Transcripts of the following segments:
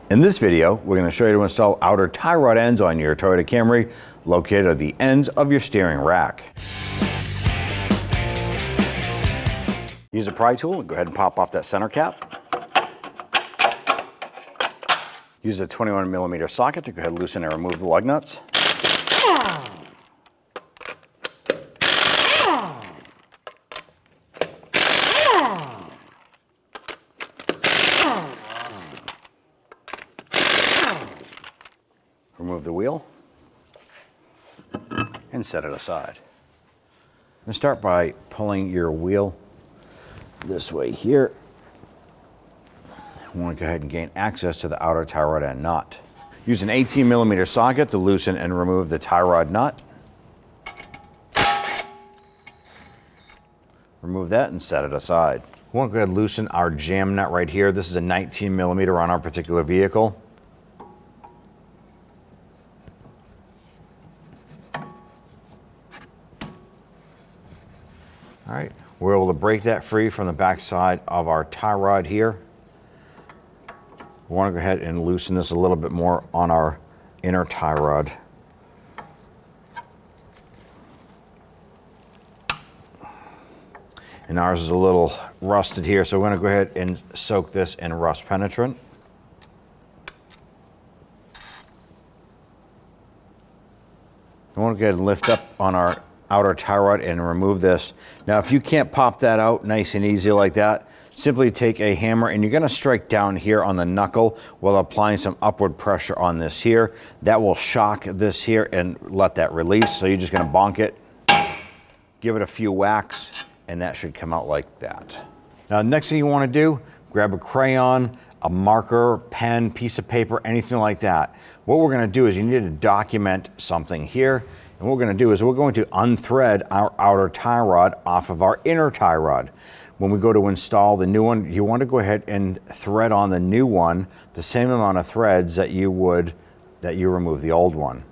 In this video, we're going to show you to install outer tie rod ends on your Toyota Camry located at the ends of your steering rack. Use a pry tool, go ahead and pop off that center cap. Use a 21mm socket to go ahead and loosen and remove the lug nuts. Remove the wheel and set it aside. I'm going to start by pulling your wheel this way here. I want to go ahead and gain access to the outer tie rod end nut. Use an 18mm socket to loosen and remove the tie rod nut. Remove that and set it aside. We want to go ahead and loosen our jam nut right here. This is a 19mm on our particular vehicle. All right, we're able to break that free from the back side of our tie rod here. We want to go ahead and loosen this a little bit more on our inner tie rod. And ours is a little rusted here, so we're going to go ahead and soak this in rust penetrant. I want to go ahead and lift up on our outer tie rod and remove this. Now, if you can't pop that out nice and easy like that, simply take a hammer and you're going to strike down here on the knuckle while applying some upward pressure on this here. That will shock this here and let that release. So you're just going to bonk it, give it a few whacks, and that should come out like that. Now, the next thing you want to do, grab a crayon, a marker, pen, piece of paper, anything like that. What we're going to do is you need to document something here. And what we're going to do is we're going to unthread our outer tie rod off of our inner tie rod. When we go to install the new one, you want to go ahead and thread on the new one the same amount of threads that you would that you remove the old one.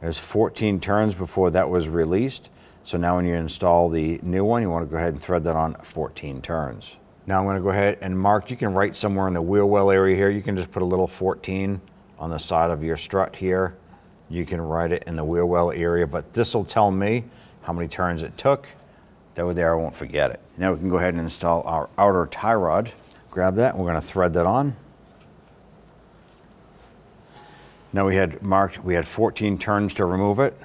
There's 14 turns before that was released. So now when you install the new one, you want to go ahead and thread that on 14 turns. Now I'm going to go ahead and mark, you can write somewhere in the wheel well area here. You can just put a little 14 on the side of your strut here. You can write it in the wheel well area, but this will tell me how many turns it took. That way there I won't forget it. Now we can go ahead and install our outer tie rod. Grab that and we're going to thread that on. Now we had marked, we had 14 turns to remove it.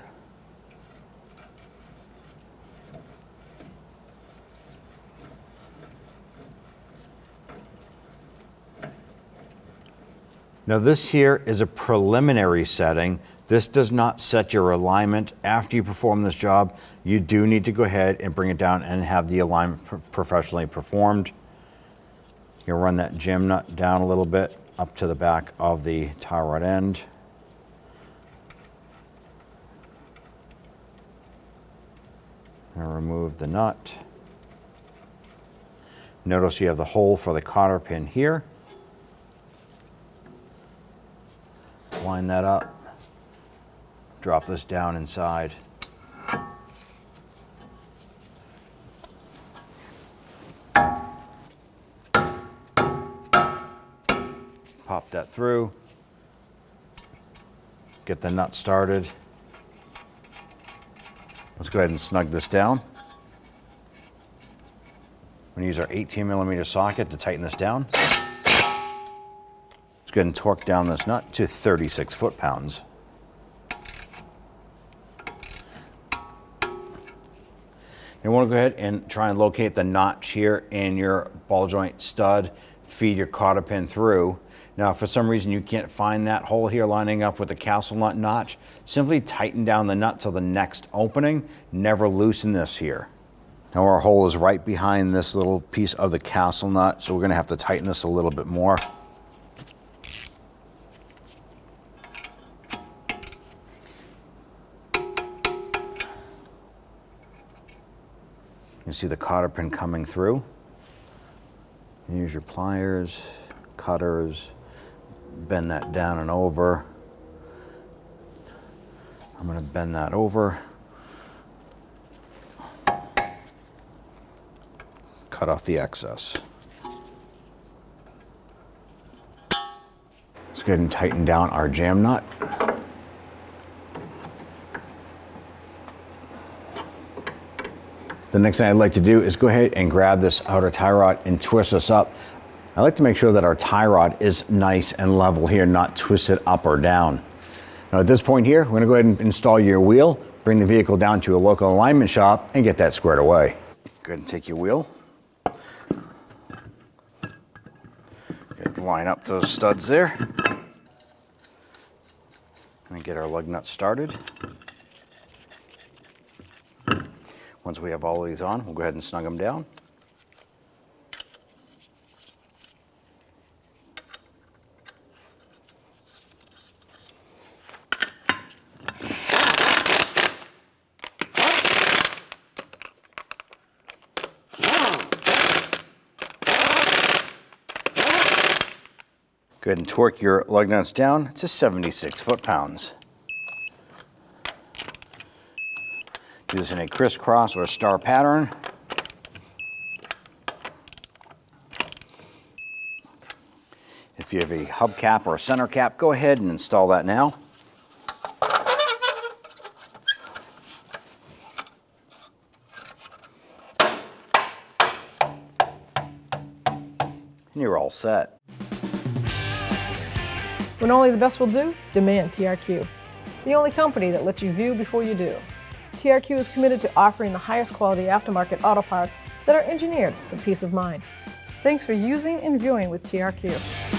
Now this here is a preliminary setting. This does not set your alignment. After you perform this job, you do need to go ahead and bring it down and have the alignment professionally performed. You run that jam nut down a little bit up to the back of the tie rod end. And remove the nut. Notice you have the hole for the cotter pin here. Line that up, drop this down inside. Pop that through, get the nut started. Let's go ahead and snug this down. I'm going to use our 18mm socket to tighten this down. Let's go ahead and torque down this nut to 36 foot-pounds. You want to go ahead and try and locate the notch here in your ball joint stud, feed your cotter pin through. Now, if for some reason you can't find that hole here lining up with the castle nut notch, simply tighten down the nut to the next opening. Never loosen this here. Now our hole is right behind this little piece of the castle nut, so we're going to have to tighten this a little bit more. You see the cotter pin coming through. Use your pliers, cutters, bend that down and over. I'm going to bend that over. cut off the excess. Let's go ahead and tighten down our jam nut. The next thing I'd like to do is go ahead and grab this outer tie rod and twist this up. I like to make sure that our tie rod is nice and level here, not twisted up or down. Now at this point here, we're gonna go ahead and install your wheel, bring the vehicle down to a local alignment shop and get that squared away. Go ahead and take your wheel. Go ahead and line up those studs there. And get our lug nuts started. Once we have all of these on, we'll go ahead and snug them down. Go ahead and torque your lug nuts down to 76 foot-pounds. Do this in a crisscross or a star pattern. If you have a hubcap or a center cap, go ahead and install that now. And you're all set. When only the best will do, demand TRQ. The only company that lets you view before you do. TRQ is committed to offering the highest quality aftermarket auto parts that are engineered for peace of mind. Thanks for using and viewing with TRQ.